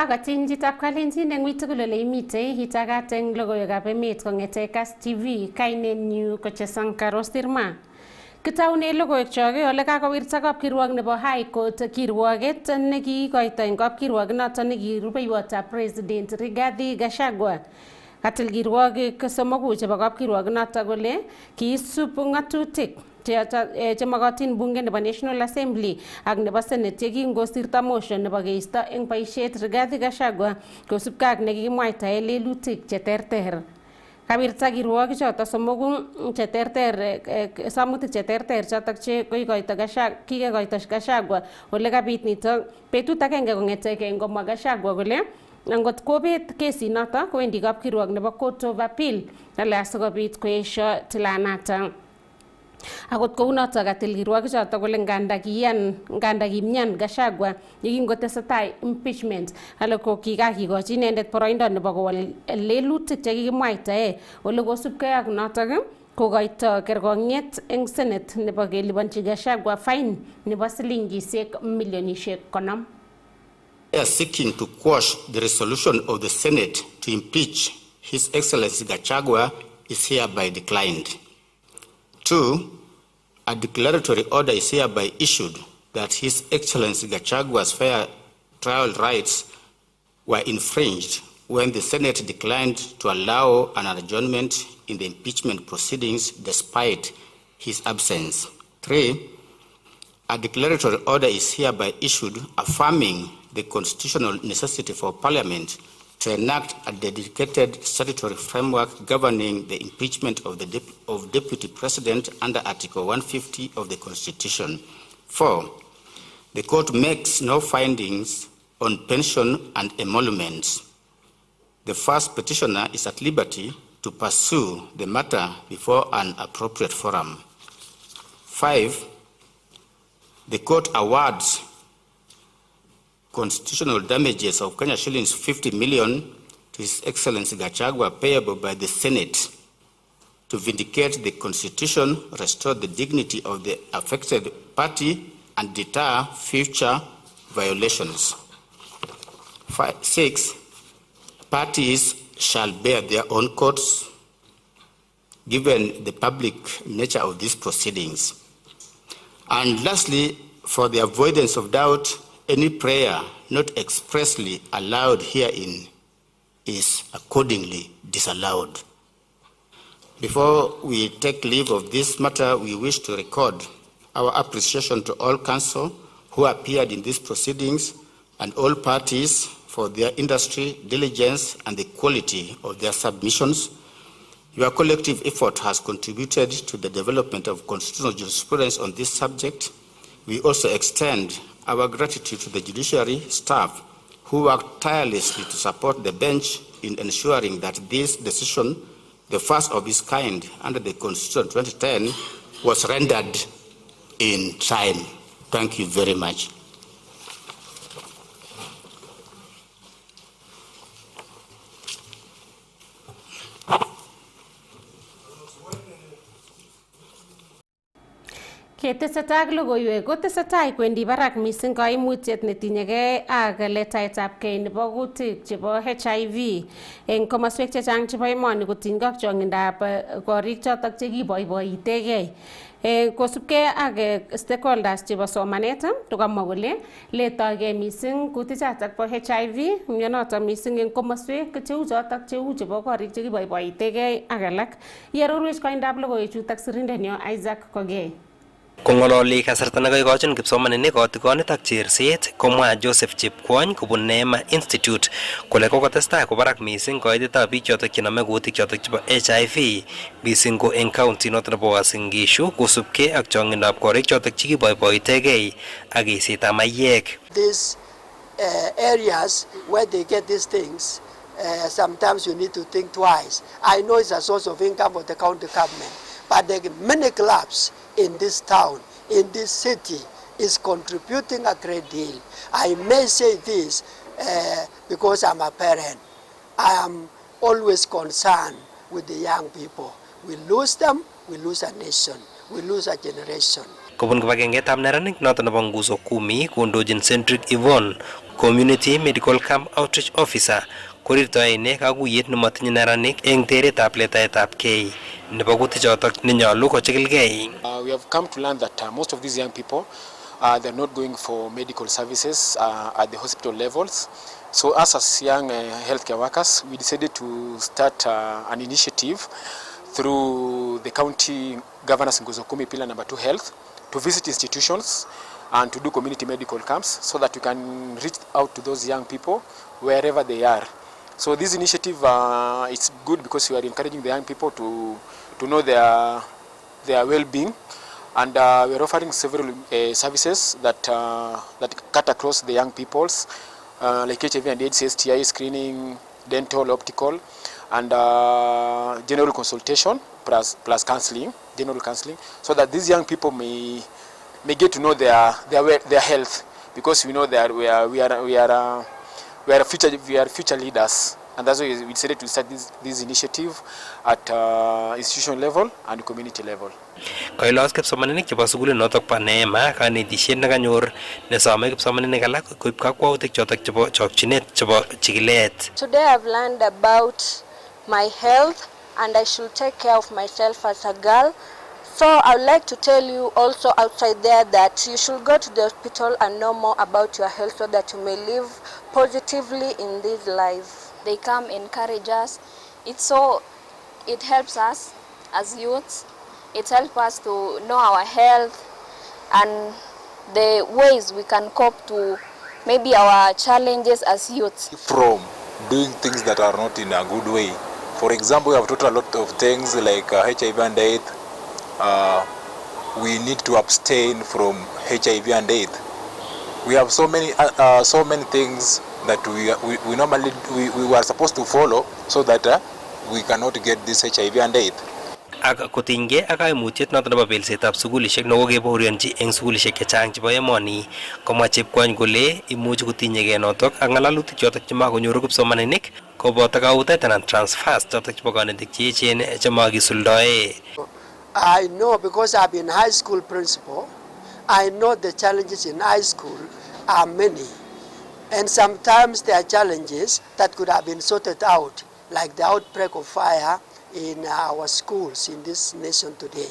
Kakochin chitab kalenjin eng uitugul ole imitei itagat eng logoiwekab emet kong'ete Kass TV kainenyu ko Chesankar Ostirma. Kitaune logoiwekchok ole kakowirta kapkirwok nebo High Court kirwoget nekikoito eng kapkirwok noto nekirubeiwotab President Rigathi Gachagua. Katil kirwogik somoku chebo kapkirwok noto kole kiisub ng'atutik chemagatin bunge nebo National Assembly ak nebo Senate yekingosirto motion nebo keisto eng boisiet Rigathi Gachagua kosubkei ak nekikimwaitae lelutik cheterter. Kawirta kirwogik choto somoku cheterter samutik cheterter chotok che kikekoito Gachagua ole kabit nito betut agenge kong'eteke ngomwa Gachagua kole angot kobet kesinoto kowendi kapkirwok nebo Court of Appeal ale asikobit koesio tilanata. Akot kounoto katil kirwogichoto kole nganda kimyan Gachagua yekingotesetai impeachment ale ko kikakikochi inendet boroindo nebo kowal lelutik chekikimwaitae ole kosubkei ak notok kokoito kerkong'et eng Senate nebo kelipanchi Gachagua fine nebo silingisiek milionisiek 50. They are seeking to quash the resolution of the Senate to impeach His Excellency Gachagua is hereby declined. 2. A declaratory order is hereby issued that His Excellency Gachagua's fair trial rights were infringed when the Senate declined to allow an adjournment in the impeachment proceedings despite his absence. 3. A declaratory order is hereby issued affirming the constitutional necessity for Parliament to enact a dedicated statutory framework governing the impeachment of Deputy President under Article 150 of the Constitution. 4. The court makes no findings on pension and emoluments. The first petitioner is at liberty to pursue the matter before an appropriate forum. 5. The court awards constitutional damages of Kenya shillings 50 million to His Excellency Gachagua payable by the Senate to vindicate the Constitution, restore the dignity of the affected party, and deter future violations. 6. Parties shall bear their own costs given the public nature of these proceedings. And lastly, for the avoidance of doubt, any prayer not expressly allowed herein is accordingly disallowed. Before we take leave of this matter, we wish to record our appreciation to all counsel who appeared in these proceedings and all parties for their industry, diligence, and the quality of their submissions. Your collective effort has contributed to the development of constitutional jurisprudence on this subject. We also extend our gratitude to the judiciary staff who worked tirelessly to support the bench in ensuring that this decision, the first of its kind under the Constitution 2010, was rendered in time. Thank you very much. Ketesetai ak logoiwek kotesetai kwendi barak mising kaimutiet netinyegei ak letaetabkei nebo kutik chebo HIV eng komaswek chechang chebo emoni kotinygei ak chong'indab korik chotok chekiboiboitegei. Kosubkei ak stakeholders chebo somanet kokamwa kole letogei mising kutichotok bo HIV mionotok mising eng komaswek cheu chotok cheu chebo korik chekiboiboitegei ak alak. Iarorwech koindab logoiwechutok sirindenyo Isaac Kogei. Kong'ololi kasarta nekakikochin kipsomaninik kotigonet ak cherset komwa Joseph Chepkwony kobun Neema Institute kole kokotestai kobarak mising koitetab biik chotok chenome kutik chotok chebo HIV mising ko eng county noto nebo Uasin Gishu kosubkei ak chong'indab korik chotok chekiboiboitegei ak eisetab maiyek. These areas where they get these things, sometimes you need to think twice. I know it's a source of income for the county government, but there are many clubs in this town, in this city, is contributing a great deal. I may say this because I'm a parent. I am always concerned with the young people. We lose them, we lose a nation, we lose a generation. Kobun kibagengetab neranik noton nebo Nguzo Kumi kondochin Centric Yvonne, Community Medical Camp Outreach Officer, korirtoe ine kakuyet nemotinye neranik eng teretab letaetab kei nebo kutichotok nenyolu kochikilgei. We have come to learn that most of these young people they're not going for medical services at the hospital levels. So us as young healthcare workers, we decided to start an initiative through the county governors in Nguzo Kumi Pillar number 2 Health to visit institutions and to do community medical camps so that we can reach out to those young people wherever they are. So this initiative it's good because we are encouraging the young people to know their well-being, and we are offering several services that cut across the young peoples, like HIV and AIDS, STI screening, dental, optical, and general consultation plus counseling, general counseling, so that these young people may get to know their health, because we know that we are future leaders. And that's why we decided to start this initiative at institution level and community level. Koilos kipsomaninik chebo sukulit notok pa Neema kanetishet nekanyor nesome kipsomaninik alak koib kakwautik chotok chebo chokchinet chebo chikilet. Today I've learned about my health and I should take care of myself as a girl. So I would like to tell you also outside there that you should go to the hospital and know more about your health so that you may live positively in this life. They come encourage us. It helps us as youths. It helps us to know our health and the ways we can cope to maybe our challenges as youths. From doing things that are not in a good way. For example, we have taught a lot of things like HIV and AIDS. We need to abstain from HIV and AIDS. We have so many things that we normally we were supposed to follow so that we cannot get this HIV and AIDS. Ak kotinygei ak kaimutiet noton nebo belsetab sukulishek nekokebaorionji eng sukulishek chechang chebo emoni, komwa Chepkwony kole imuchi kotinyegei notok ak ngalalutik chotok chemakonyoru kipsomaninik koboto kautet anan transfers chotok chebo kanetik che echen chemakisuldoe. I know because I've been high school principal. I know the challenges in high school are many. And sometimes there are challenges that could have been sorted out, like the outbreak of fire in our schools in this nation today.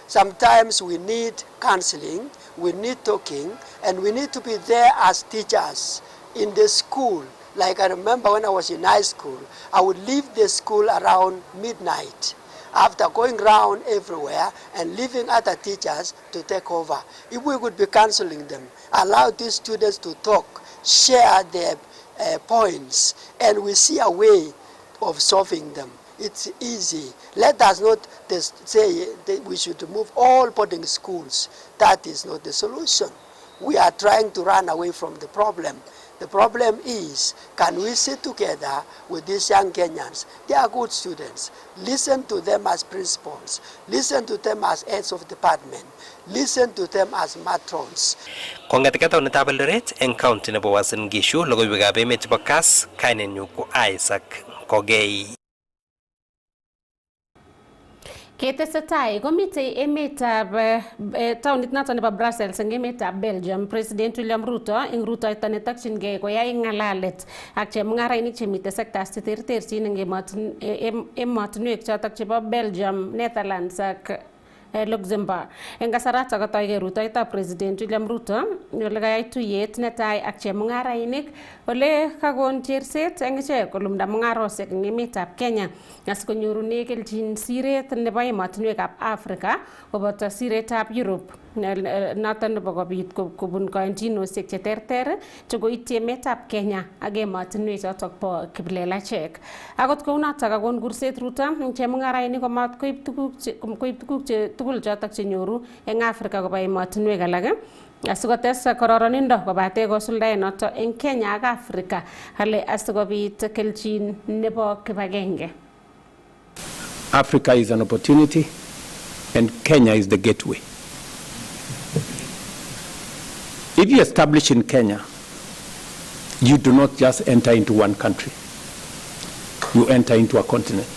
Sometimes we need counseling, we need talking, and we need to be there as teachers in the school. Like I remember when I was in high school, I would leave the school around midnight after going around everywhere and leaving other teachers to take over. If we could be counseling them, allow these students to talk, share their points, and we see a way of solving them. It's easy. Let us not say that we should move all boarding schools. That is not the solution. We are trying to run away from the problem. The problem is, can we sit together with these young Kenyans? They are good students. Listen to them as principals. Listen to them as heads of department. Listen to them as matrons. Kongetika taunetab Eldoret eng county nebo Uasin Gishu, logoiwekab emet chebo Kass, kainenyu ko Isaac Kogei. Ketesetai komitei emetab taunit noton nebo Brussels eng emetab Belgium, President William Ruto eng rutoito netokchingei koyai ngalalet ak chemung'arainik chemitei sectors cheterterchin eng emotinwek chotok chebo Belgium, Netherlands ak Luxembourg. Eng kasarato kotoigei rutoitab President William Ruto ole kayai tuyet netai ak chemung'arainik ole kakon cherset eng ichek kolumda mung'arosiek eng emetab Kenya asikonyorune kelchin siret nebo emotinwekab Africa koboto siretab Europe noton nebo kobit kobun kaintinosiek cheterter chekoityi emetab Kenya ak emotinwek chotok bo kiplelachek. Akot kounotok kakon kurset Ruto chemung'arainik komat koib tuguk tugul chotok chenyoru eng Africa koba emotinwek alak asikotes kororonindo kobate kosuldae noto eng Kenya ak Africa ale asikobit kelchin nebo kibagenge. Africa is an opportunity and Kenya is the gateway. If you establish in Kenya, you do not just enter into one country. You enter into a continent.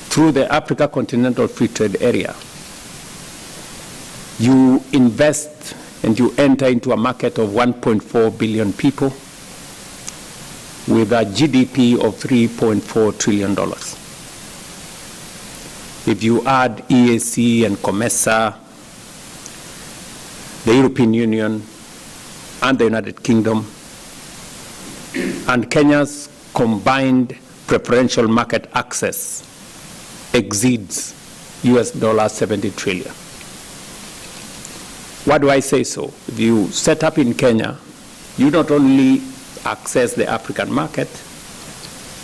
Through the Africa Continental Free Trade Area, You invest and you enter into a market of 1.4 billion people with a GDP of $3.4 trillion. If you add EAC and COMESA, the European Union and the United Kingdom, and Kenya's combined preferential market access exceeds $70 trillion. Why do I say so? If you set up in Kenya, you not only access the African market,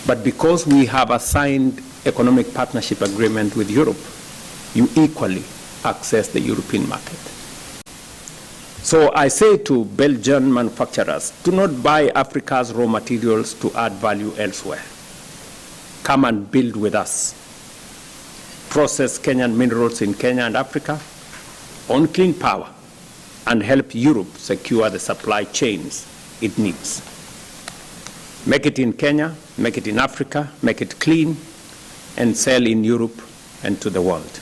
but because we have a signed economic partnership agreement with Europe, you equally access the European market. So I say to Belgian manufacturers, do not buy Africa's raw materials to add value elsewhere. Come and build with us. Process Kenyan minerals in Kenya and Africa on clean power and help Europe secure the supply chains it needs. Make it in Kenya, make it in Africa, make it clean, and sell in Europe and to the world.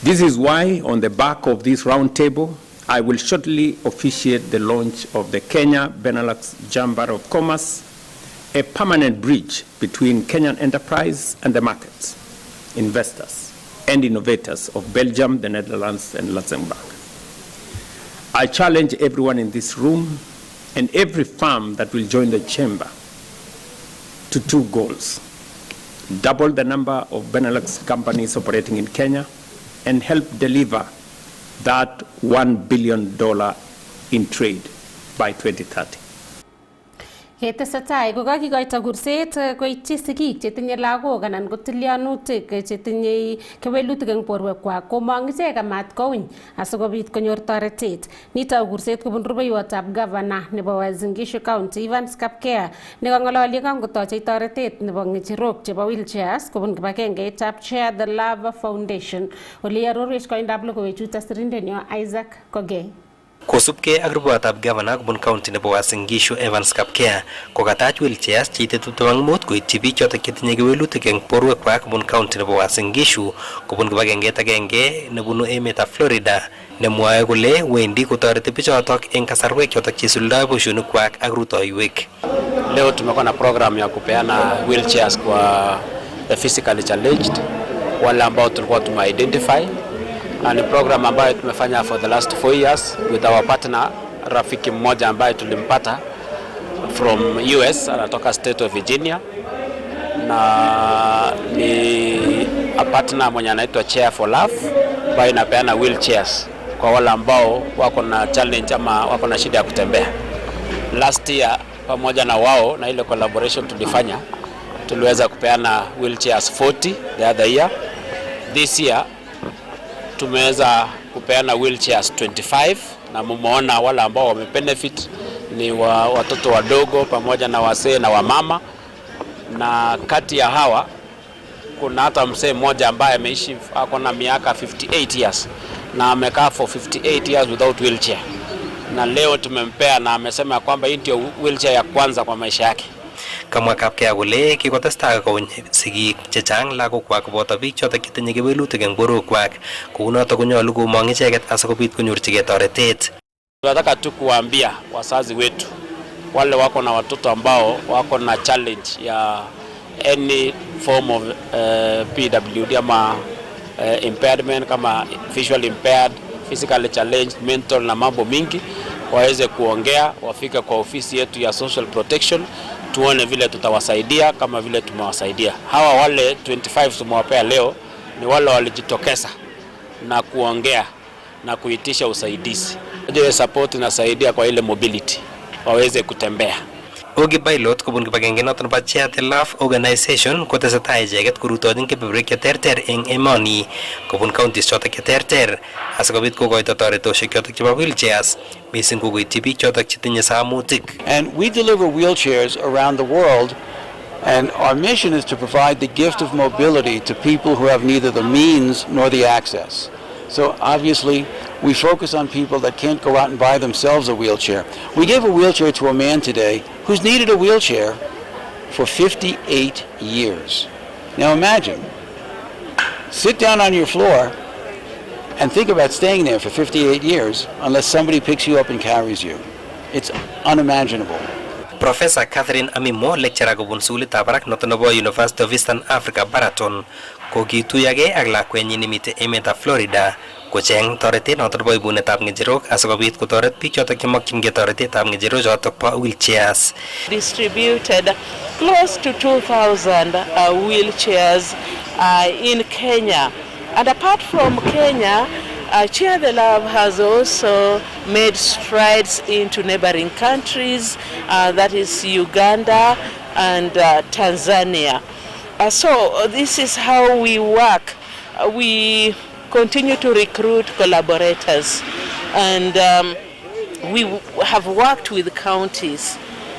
This is why, on the back of this roundtable, I will shortly officiate the launch of the Kenya-Benelux Chamber of Commerce, a permanent bridge between Kenyan enterprise and the markets, investors, and innovators of Belgium, the Netherlands, and Luxembourg. I challenge everyone in this room and every firm that will join the chamber to two goals: double the number of Benelux companies operating in Kenya and help deliver that $1 billion in trade by 2030. Yetesetai kokakikoito kurset koityi sigik chetinye lagok anan ko tilyanutik chetinye kewelutik eng borwekwak komong ichek amat kouny asikobit konyor toretet. Nitok kurset kobun rubeiwotab gavana nebo Uasin Gishu County Evans Kapkea nekang'ololi kangotochei toretet nebo ng'echerok chebo wheelchairs kobun kibagengeitab Share the Love Foundation. Ole iarorwech koindab logoiwechuto sirindenyo Isaac Kogei. Kosubkei ak rubetab gavana kobun county nebo Uasin Gishu Evans Kapkea kokatach wheelchairs cheite 25 koityi biik chotok chetinye kewelutik eng borwekwak kobun county nebo Uasin Gishu kobun kibagengeit agenge nebunu emetab Florida nemwoe kole wendi kotoreti bichotok eng kasarwek chotok cheisuldoi boisionikwak ak rutoiwek. Leo tumekuwa na program ya kupeana wheelchairs kwa the physically challenged, wale ambao tulikuwa tumeidentify. Ni program ambayo tumefanya for the last 4 years with our partner, rafiki mmoja ambaye tulimpata from US, anatoka state of Virginia, na ni a partner mwenye anaitwa Share for Love ambayo inapeana wheelchairs kwa wale ambao wako na challenge ama wako na shida ya kutembea. Last year pamoja na wao na ile collaboration tulifanya, tuliweza kupeana wheelchairs 40 the other year. This year tumeweza kupeana wheelchairs 25 na mumeona wale ambao wamebenefit ni watoto wadogo pamoja na wasee na wamama, na kati ya hawa kuna hata msee mmoja ambaye ameishi ako na miaka 58 years na amekaa for 58 years without wheelchair, na leo tumempea na amesema kwamba hii ndio wheelchair ya kwanza kwa maisha yake. Kamwa Kapkea kole kikotestai kouny sigik chechang lagokwak koboto biik chotok chetinye kewelutik eng borwekwak kounotok konyolu komong icheket asikobit konyorchigei toretet. Tunataka tu kuambia wazazi wetu wale wako na watoto ambao wako na challenge ya any form of PWD ama impairment kama visual impaired, physically challenged, mental na mambo mingi, waweze kuongea, wafike kwa ofisi yetu ya social protection, tuone vile tutawasaidia kama vile tumewasaidia. Hawa wale 25 tumewapea leo ni wale walijitokeza na kuongea na kuitisha usaidizi. Ile support inasaidia kwa ile mobility, waweze kutembea. Ogi pilot kobun kibagenge noton nebo Share the Love Organization kotesetai icheket korutochin kebeberwek cheterter eng emoni kobun counties chotok cheterter asikobit kokoito toretosiek chotok chebo wheelchairs mising kokoityi biik chotok chetinye samutik. And we deliver wheelchairs around the world, and our mission is to provide the gift of mobility to people who have neither the means nor the access. So obviously we focus on people that can't go out and buy themselves a wheelchair. We gave a wheelchair to a man today who's needed a wheelchair for 58 years. Now imagine, sit down on your floor And think about staying there for 58 years unless somebody picks you up and carries you. It's unimaginable. Professor Catherine Amimo, lecturer kobun sulitab barak noto nebo University of Eastern Africa Baraton, kokituyage ak lakwenyi nemite emetab Florida kocheng toretet noto nebo ibunetab ngecherok asikobit kotoret biik chotok chemokyingei toretetab ngecherok chotok bo wheelchairs. Distributed close to 2,000 wheelchairs in Kenya. And apart from Kenya, Cheer the Love has also made strides into neighboring countries, that is Uganda and Tanzania. So this is how we work. We continue to recruit collaborators, and we have worked with counties.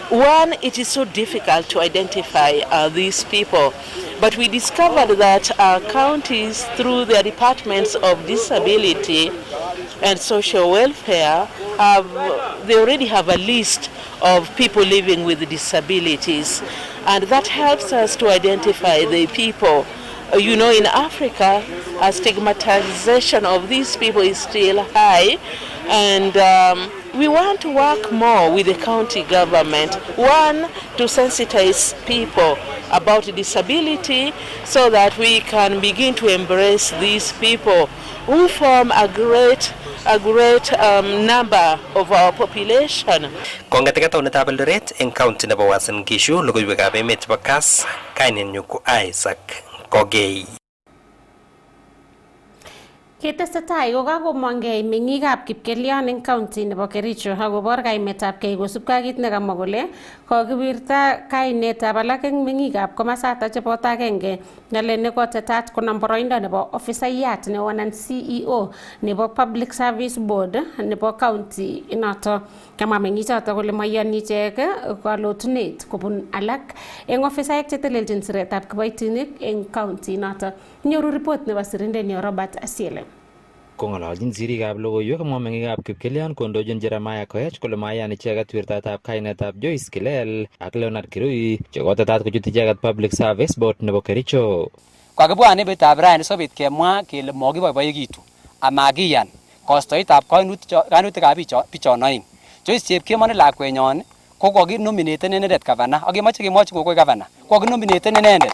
One, it is so difficult to identify these people, but we discovered that counties, through their departments of disability and social welfare, they already have a list of people living with disabilities, and that helps us to identify the people. You know, in Africa, stigmatization of these people is still high, and we want to work more with the county government. One, to sensitize people about disability so that we can begin to embrace these people who form a great number of our population. Kongete taunetab Eldoret eng county nebo Uasin Gishu, logoiwekab emet chebo Kass, kainenyu ko Isaac Kogei. Ketesetai kokakomongei meng'ikab Kipkelion eng county nebo Kericho akobor kaimetabkei kosubkei ak kit nekamwa kole kokiwirta kainetab alak eng meng'ikab komasata cheboto agenge ng'ale nekotetat konam boroindo nebo ofisayat neo anan CEO nebo Public Service Board nebo county inoto. Kamwa meng'ichoto kole moiyoni ichek kalotunet kobun alak eng ofisaek chetelelchin siretab kiboitinik eng county inoto. Nyoru report nebo sirindenyo Robert Asiele. Kong'ololjin sirikab logoiwek komwa meng'ikab Kipkelion kondochin Jeremiah Koech kole maiyan icheket wirtaetab kainetab Joyce Kilel ak Leonard Kirui chekotetat kochut icheket Public Service Board nebo Kericho. Kakibwane betab raini sobit kemwa kele mokiboiboikitu amakiyan kostoitab kainutikab bichon oeng. Joyce Chepkemon lakwenyon ko kokinomineten inendet gavana ak kemoche kemwochi kokoi gavana kokinomineten inendet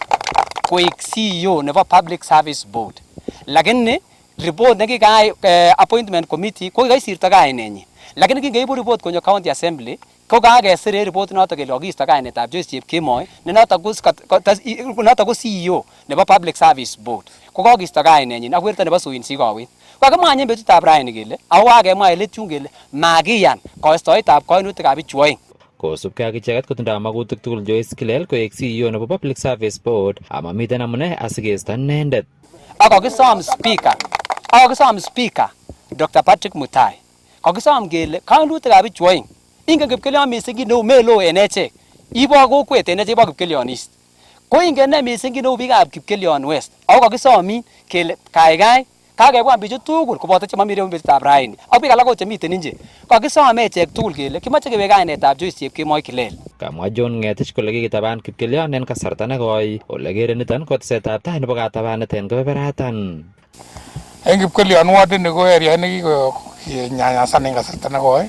koik CEO nebo Public Service Board. Lakini report nekikayai appointment committee ko kikaisirto kainenyin. Lakini kingeibu report konyo county assembly ko kakesir report noto kele kokiisto kainetab Joyce Chepkemoi ne noto ko CEO nebo Public Service Board. Ko kokiisto kainenyin ak werto nebo Suin Sikowit. Kakimwa anyun betutab raini kele ako kakemwa elet yun kele makiyan koistoetab kainutikab bichu oeng. Kosubkei ak icheket kotindoi makutik tugul Joyce Kilel koek CEO nebo Public Service Board amamiten amune asikeisto inendet. Akakisom speaker Dr. Patrick Mutai. Kakisom kele kainutikab bichu oeng. Ingen Kipkelion mising kit neu melo en echek. Ibo kokwet en echek ibo Kipkelion East. Ko ingen ne mising kit neu biikab Kipkelion West. Ako kakisomin kele kaikai kakebwan bichu tugul koboto chemami betutab raini. Ak biik alak chemiten nje. Kakisom echek tugul kele kimoche kewek kainetab Joyce Chepkemoi Kilel. Kamwa John Ngetich kole kikitaban Kipkelion en kasarta nekoi ole kere niton ko tesetab tai nebo katabanet en kebeberatan. En Kipkelion wardini ko area nekikonyanyasan en kasarta nekoi.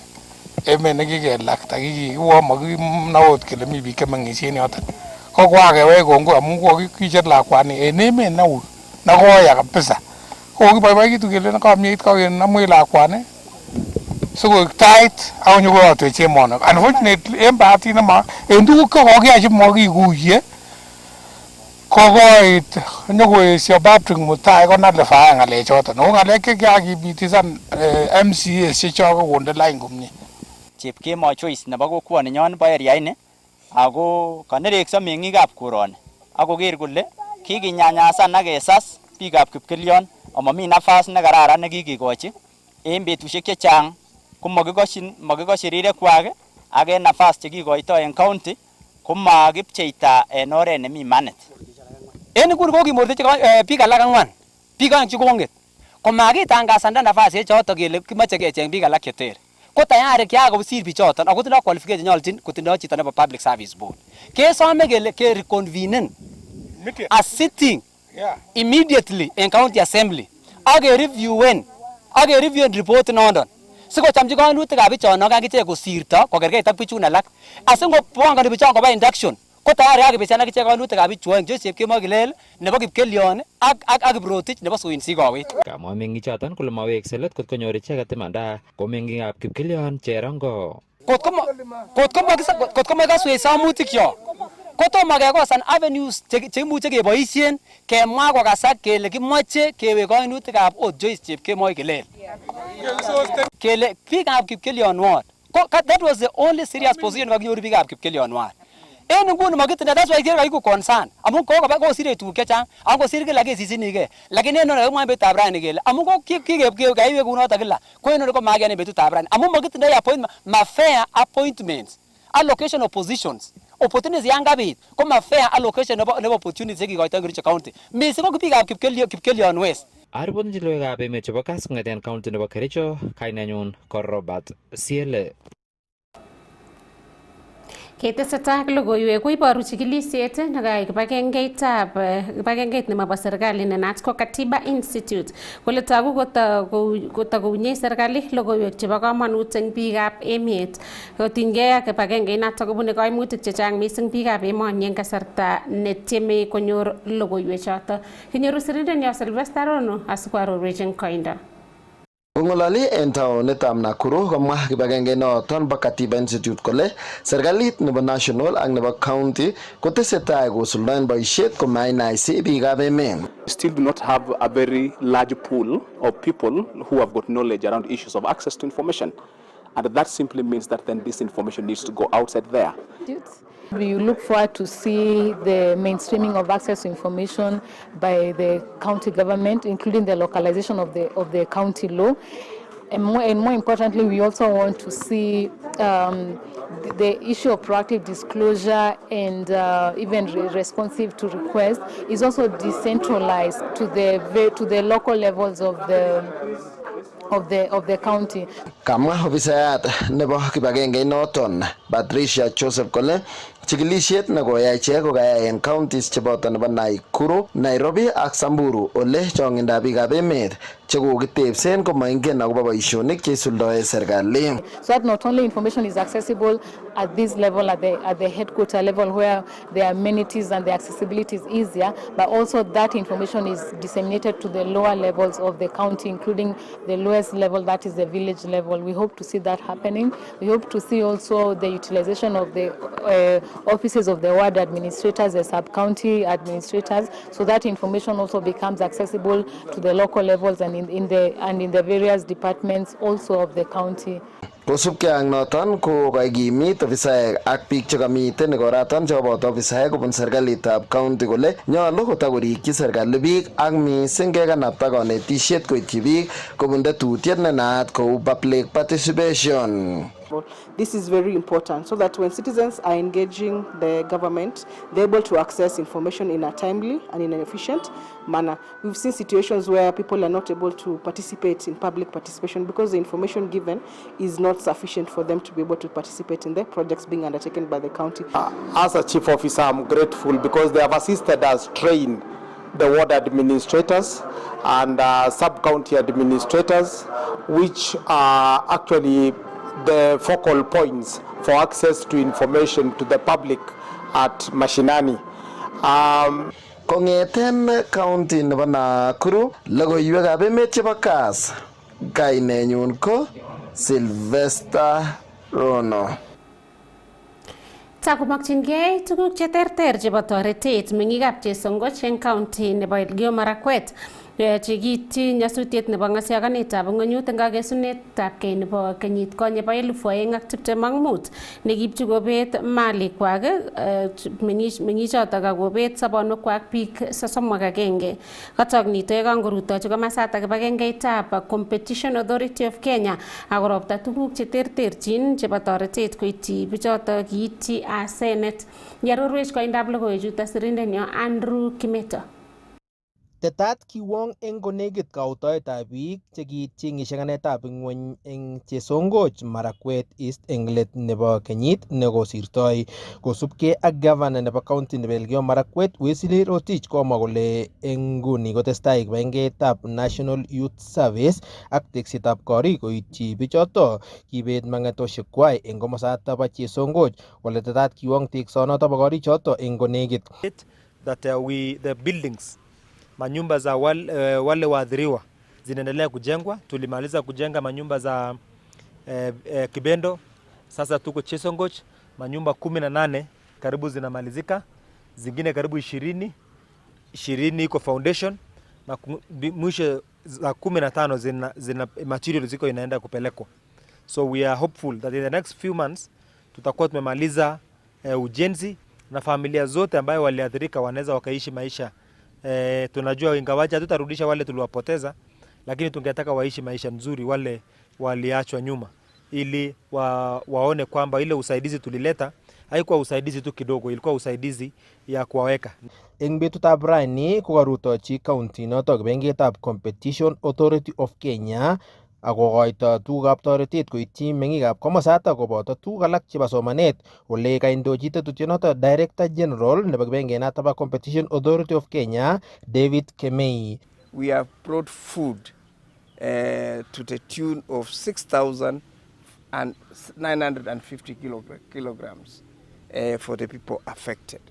Emet nekikelakta kikiwo makinawot kele mi biik chemeng'isien yoton. Ko kwakewech kongoi amun kokicher lakwani en emet neu nekoya kabisa. Ko kiboiboikitu kele kamyeit kakenamwech lakwani sikoik tait ak konyokoyotwech emoni. Unfortunately en bahati nema en tuguk kokokiyai chemokikuye kokoit nyokoesio Patrick Mutai konalifaen ng'alechoton. Ako ng'alek chekakibitisan MCAs chechok konde lain komie. Chepkemoi Joyce nebo kokwoninyon bo area ini ako kanerekso meng'ikab koroni akoker kole kikinyanyasan ak kesas biikab Kipkelion amami nafas nekararan nekikikochi en betusiek chechang ko makikoshin rirekwak ak en nafas chekikoito en county komakipcheita en oret nemi manit. En nguni kokimortechi biik alak ang'wan, biik oeng chekonget komakitangazanda nafasisiek choton kele kimoche kecheng biik alak cheter. Ko tayari kyakosir bichoton ako tindoo qualification chenyolchin kotindoo chito nebo Public Service Board. Kesome kele ke reconvene a sitting immediately in county assembly ak ke reviewen ak review report nondon sikochamchi kainutikab bichono kakichek kosirto kokerkeit ak bichun alak asingopongoni bichon koba induction ko tayari akibishan akichek kainutikab bichuoeng Joyce Chepkemoi Kilel nebo Kipkelion ak Kiprotich nebo Soinsik Kowet. Kamwa meng'ichoton kole mawekse let kot konyor icheket imanda ko meng'ikab Kipkelion Cherongo. Kotko makaswech somutikyo kotomo kekosan avenues cheimuche keboisien kemwa kokasak kele kimoche kewek kainutikab Joyce Chepkemoi Kilel. Kele biikab Kipkelion Ward. That was the only serious position kakinyoru biikab Kipkelion Ward. En nguni makitinda, that's why kile kaiku concern. Amun kosire tuguk chechang, ako kosir kila kesisinike. Lakini eno kakimwa betutab rani kele amun kaiwek kunoto kila. Ko eno ko makiani betutab rani. Amun makitinda appointment, fair appointments, allocation of positions. Opportunities yang kabit ko fair allocation nebo opportunities chekikoitoi Kericho County. Mising ko biikab Kipkelion West. Aribun logoiwekab emet chebo Kass kong'eten county nebo Kericho, kainenyun ko Robert Siele. Ketesetai ak logoiwek koiboru chikilisiet nekayai kibagengeit nemabo serikali nenaat ko Katiba Institute kole togu kotakounye serikali logoiwek chebo komonut eng biikab emet kotinygei ak kibagengeit noto kobune kaimutik chechang mising biikab emoni eng kasarta netieme konyor logoiwek choto. Kinyoru sirindenyo Sylvester Rono asikoarorwech eng koindo. Kongolali en taonitab Nakuru komwa kibagenge noton bo Katiba Institute kole serikalit nebo national ak nebo county kotesetai kosuldaen boisiet komainaisi biikab emet. We still do not have a very large pool of people who have got knowledge around issues of access to information, and that simply means that then this information needs to go outside there. We look forward to see the mainstreaming of access to information by the county government, including the localization of the county law. And more importantly, we also want to see the issue of proactive disclosure and even responsive to requests is also decentralized to the local levels of the county. Kamwa ofisayat nebo kibagenge noton Patricia Joseph kole chikilisiet nekoyai ichek kokayai en counties cheboto nebo Nakuru, Nairobi ak Samburu ole chong'indab biikab emet chekokitebsen komaingen akobo boisionik cheisuldoe serikali. So that not only information is accessible at this level, at the headquarter level where the amenities and the accessibility is easier, but also that information is disseminated to the lower levels of the county, including the lowest level, that is the village level. We hope to see that happening. We hope to see also the utilization of the offices of the ward administrators, the sub-county administrators, so that information also becomes accessible to the local levels and in the various departments also of the county. Kosubkei ak noton ko kakimit ofisaek ak biik chekamiten ikoraton cheboto ofisaek kobun serikalitab county kole nyolu kotakorikyi serikali biik ak mising kekanapta konetisiet koityi biik kobun tetutiet nenaat kou public participation. This is very important so that when citizens are engaging the government, they're able to access information in a timely and in an efficient manner. We've seen situations where people are not able to participate in public participation because the information given is not sufficient for them to be able to participate in the projects being undertaken by the county. As a chief officer, I'm grateful because they have assisted us train the ward administrators and sub-county administrators, which are actually the focal points for access to information to the public at mashinani. Kongeten county nebo Nakuru, logoiwekab emet chebo Kass, kainenyun ko Sylvester Rono. Takomakchingei tuguk cheterter chebo toretet meng'ikab Chesongoch eng county nebo Elgeyo Marakwet chekiityi nyasutiet nebo ng'asiakanetab ng'onyut eng kakesunetabkei nebo kenyit konye bo 2025 nekiipchi kobet malikwak meng'ichotok akobet sobonwekwak biik 31. Katok nito yekangorutochi komasatak kibagengeitab Competition Authority of Kenya akoropta tuguk cheterterchin chebo toretet koityi bichotok kiityi asenet. Yarorwech koindab logoiwechuto sirindenyo Andrew Kimeto. Tetat kiwong eng konekit kautoetab biik chekiityi ng'ishekanetab ng'wony eng Chesongoch Marakwet East eng let nebo kenyit nekosirtoi. Kosubkei ak gavana nebo county nebo Elgeyo Marakwet Wesley Rotich komwa kole eng nguni kotestai kibagengetab National Youth Service ak teksetab korik koityi bichoto kibet mang'etoshek kwai eng komosatak bo Chesongoch kole tetat kiwong teksonoto bo korichoto eng konekit. That the buildings manyumba za wale waathiriwa zinaendelea kujengwa. Tulimaliza kujenga manyumba za Kibendo, sasa tuko Chesongoch, manyumba 18 karibu zinamalizika, zingine karibu 20 iko foundation, na mwisho za 15 zina material ziko inaenda kupelekwa. So we are hopeful that in the next few months tutakuwa tumemaliza ujenzi na familia zote ambayo waliathirika wanaweza wakaishi maisha. Tunajua ingawaje hatutarudisha wale tuliwapoteza, lakini tungetaka waishi maisha nzuri wale waliachwa nyuma, ili waone kwamba ile usaidizi tulileta haikuwa usaidizi tu kidogo, ilikuwa usaidizi ya kuwaweka. Eng betutab rani kokarutochi county noto kibagengetab Competition Authority of Kenya akokoito tugukab toretet koityi meng'ikab komosatak koboto tuguk alak chebo somanet. Ole kaindochi tetutyonoto Director General nebo kibagengenato bo Competition Authority of Kenya David Kemei. We have brought food to the tune of 6,950 kilograms for the people affected.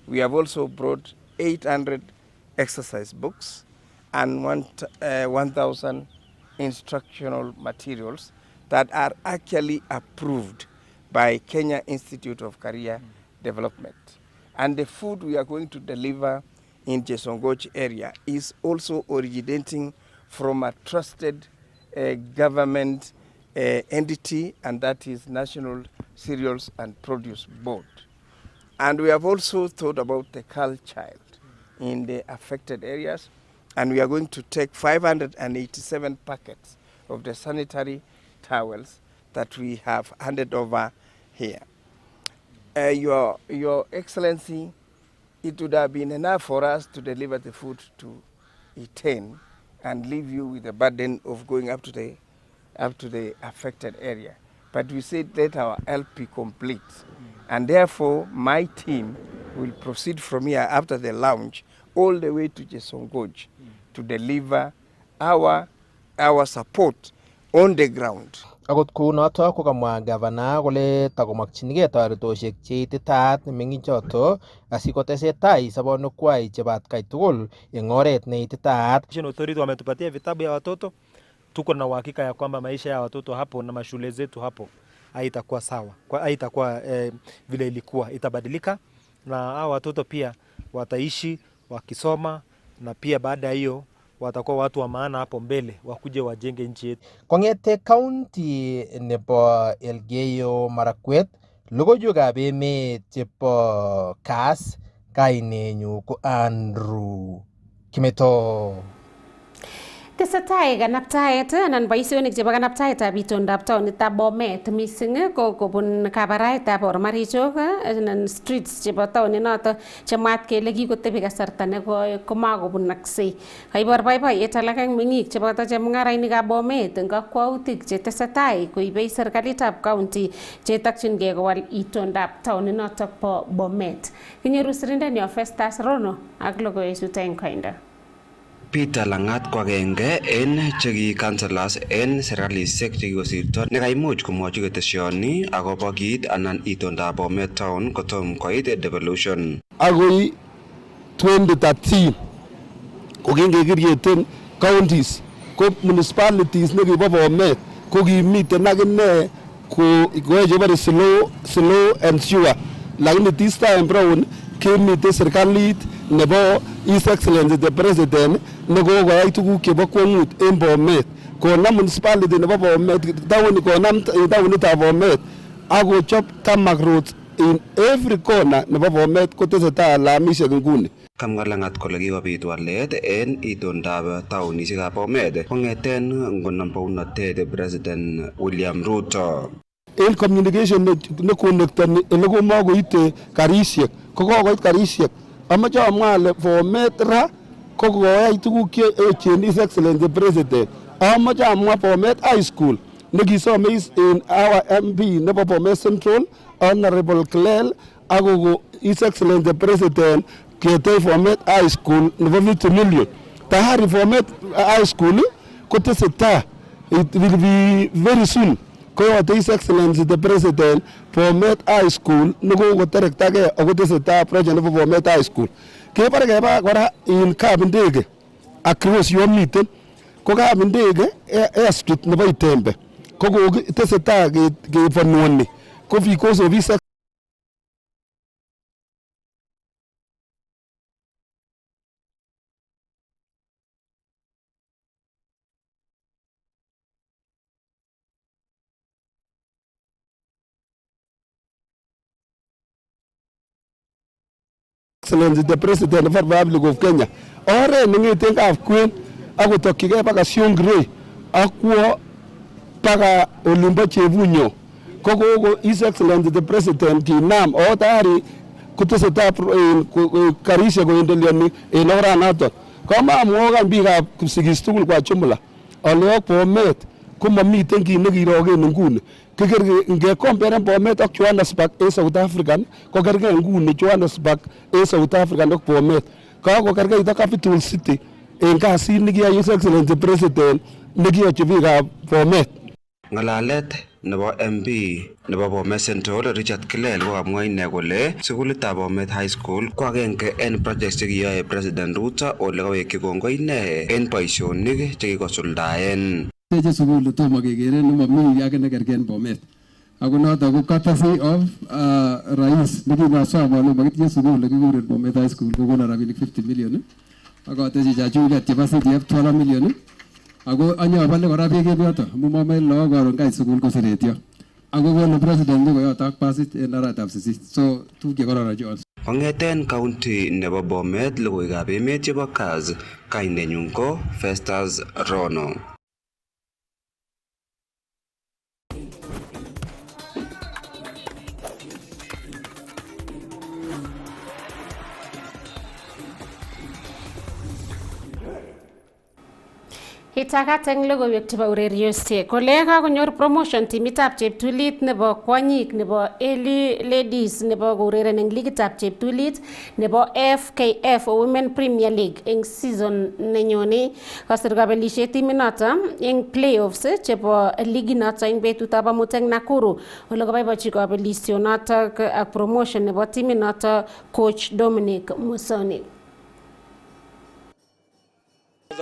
We have also brought 800 exercise books and 1,000 instructional materials that are actually approved by Kenya Institute of Career Development. And the food we are going to deliver in Chesongoch area is also originating from a trusted government entity, and that is National Cereals and Produce Board. And we have also thought about the Girl Child in the affected areas, and we are going to take 587 packets of the sanitary towels that we have handed over here. Your Excellency, it would have been enough for us to deliver the food to Iten and leave you with the burden of going up to the affected area. But we said let our help be complete. And therefore, my team will proceed from here after the launch all the way to Chesongoch to deliver our support on the ground. Akot kunoto kokamwa gavana kole takomakchinigei toretosiek cheititaat meng'ichoto asikotesetai sobonukwai chebo atkai tugul eng oret neititaat. Authority wametupatia vitabu ya watoto, tuko na uhakika ya kwamba maisha ya watoto hapo na mashule zetu hapo haitakuwa sawa, haitakuwa vile ilikuwa, itabadilika, na hao watoto pia wataishi wakisoma, na pia baada ya hiyo watakuwa watu wa maana hapo mbele, wakuje wajenge nchi yetu. Kong'ete county nebo Elgeyo Marakwet, logoiwekab emet chebo Kass, kainenyu ko Andrew Kimeto. Tesetai kanaptaet anan boisionik chebo kanaptaetab itondab taonitab Bomet mising ko kobun kabaraetab ormarichok anan streets chebo taoninoto chemwaat kele kikotebi kasarta nekoi komakobunoksei. Kaibor boiboiyet alak eng meng'ik cheboto chemung'arainikab Bomet eng kakwautik chetesetai koibei serikalitab county chetokchingei kowal itondab taoninoto bo Bomet. Kinyoru sirindenyo Festus Rono ak logoiwechuto eng koindo. Peter Langat ko agenge en cheki councillors en serikalisiek chekikosirto nekaimuch komwochi ketesioni akobo kit anan itondab Bomet town kotom koit devolution. Agoi 2013 kokingekirieten counties ko municipalities nekibo Bomet ko kimiten akine koyoe chebore slow and sure, lakini this time round kemiten serikalit nebo His Excellency the President nekokoyai tuguk chebo kwong'ut en Bomet, konam municipality nebo Bomet, konam taonitab Bomet akochop tarmac roads in every corner nebo Bomet kotesetai alamisiek nguni. Kamwa Langat kole kikobit walet en itondab taonisiekab Bomet kong'eten ngonam bounatet President William Ruto. En communication nekonektoni ele komakoite karisiek, ko kokoit karisiek. Amache amwa ale Bomet ra ko koyai tuguk che echen His Excellency President. Amache amwa Bomet High School nekisome in our MP nebo Bomet Central Honorable Clell ako His Excellency President ketech Bomet High School nebo 50 million. Tayari Bomet High School kotesetai. It will be very soon. Koyote His Excellency the President Bomet High School nekokoterektagei akotesetai project nebo Bomet High School. Kebare keba kora in Kabindege across yomiten ko Kabindege airstrip nebo Itembe ko kotesetai kefanuani ko because of His Excellency the President of the Republic of Kenya. Oret nengeten Kapkwen akotokyigei baka Siongiroi akwo baka olimbo Chebunyo ko koko His Excellency the President kinam o tayari kotesetai karisiek koendeleoni en oranaton. Komamwokan biikab Kipsigis tugul kwa jumla ale ak Bomet komamiten kit nekirogen nguni. Ngekomparen Bomet ak Johannesburg en South African ko kergei nguni Johannesburg en South African ak Bomet. Kakokergeit ak capital city en kasit nekiyai His Excellency President nekiyochi biikab Bomet. Ngalalet nebo MP nebo Bomet Central Richard Kilel kokamwa ine kole sukulitab Bomet High School ko agenge en projects chekiyoe President Ruto ole kawekyi kongoi ine en boisionik chekikosuldaen. Teche sukul tomo kekere nemami age nekergei en Bomet. Ako noto ko courtesy of rais nekimasom ale makitinye sukul nekikuren Bomet High School kokona rabinik 50 million. Akatechi chachuket chebo CDF 12 million. Ako anyabale kora beek en yoto amu mamae lagok karon kait sukul koseretyo. Ako kono president koyoto ak pasit en aratab 8. So tuguk chekororon chon. Kongeten county nebo Bomet logoiwekab emet chebo Kass, kainenyun ko Festus Rono. Itagat eng logoiwek chebo ureriosiek kole kakonyor promotion timitab cheptulit nebo kwanyik nebo Early Ladies nebo koureren eng ligitab cheptulit nebo FKF Women Premier League eng season nenyone. Kasir kabelisiet timinoto eng playoffs chebo liginoto eng betutab amut eng Nakuru ole kabaibachi kabelisionoto ak promotion nebo timinoto coach Dominic Musoni.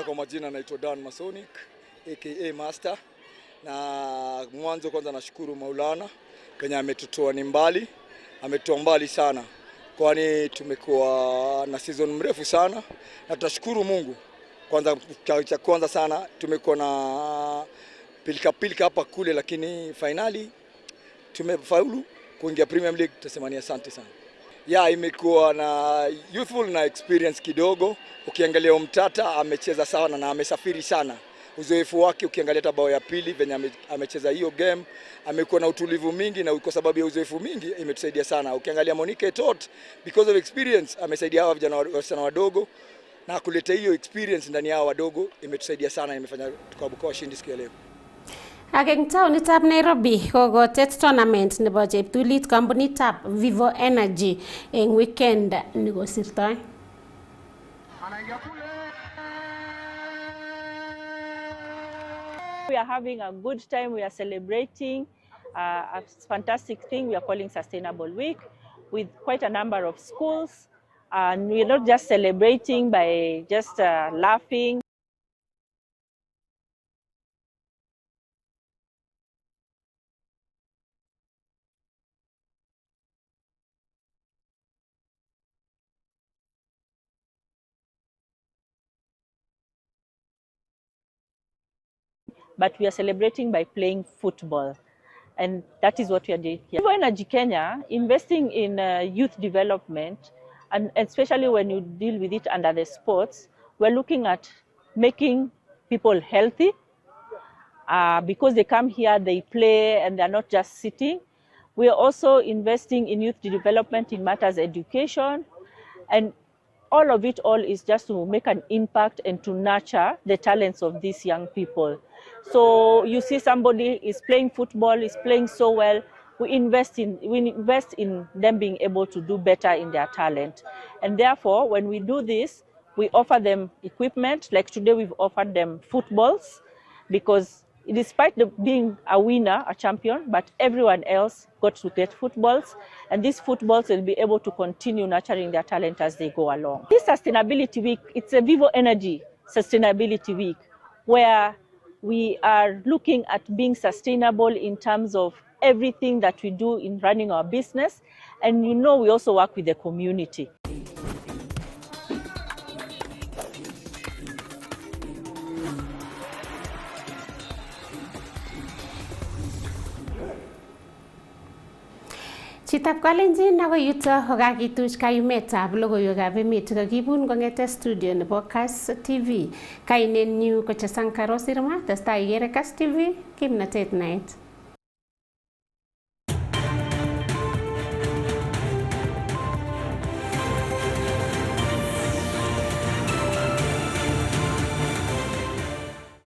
Kwa majina naitwa Dan Masonic aka Master, na mwanzo kwanza nashukuru Maulana Kenya ametutoa ni mbali, ametutoa mbali sana, kwani tumekuwa na season mrefu sana, na tunashukuru Mungu cha kwanza sana. Tumekuwa na pilika hapa kule, lakini finali tumefaulu kuingia Premier League. Tutasema ni asante sana. Imekuwa na youthful na experience kidogo. Ukiangalia Mtata amecheza sana na amesafiri sana. Uzoefu wake ukiangalia tabao ya pili venye amecheza hiyo game, amekuwa na utulivu mingi, na kwa sababu ya uzoefu mingi imetusaidia sana. Ukiangalia Monique Tot, because of experience amesaidia hawa vijana wasichana wadogo, na kuleta hiyo experience ndani yao wadogo imetusaidia sana, imefanya tukabuka washindi siku ya leo. Ageng taonitab Nairobi kokotet tournament nebo cheptulit kampunitab Vivo Energy eng weekend nikosirtoi. We are having a good time. We are celebrating a fantastic thing we are calling Sustainable Week with quite a number of schools. And we're not just celebrating by just laughing. But we are celebrating by playing football. And that is what we are doing here. Vivo Energy Kenya, investing in youth development, and especially when you deal with it under the sports, we're looking at making people healthy because they come here, they play, and they're not just sitting. We are also investing in youth development in matters education, and all of it is just to make an impact and to nurture the talents of these young people. So you see somebody is playing football, is playing so well, we invest in them being able to do better in their talent. And therefore, when we do this, we offer them equipment. Like today, we've offered them footballs, because despite being a winner, a champion, but everyone else got to get footballs, and these footballs will be able to continue nurturing their talent as they go along. This Sustainability Week, it's a Vivo Energy Sustainability Week, where we are looking at being sustainable in terms of everything that we do in running our business, and we also work with the community. Chitab Kalenjin ako yuto kokakituch kayumetab logoiwekab emet kakibun kong'ete studio nebo Kass TV. Kainenyu ko Chesankaro Sirma, testai ikere Kass TV, kimnatet naet.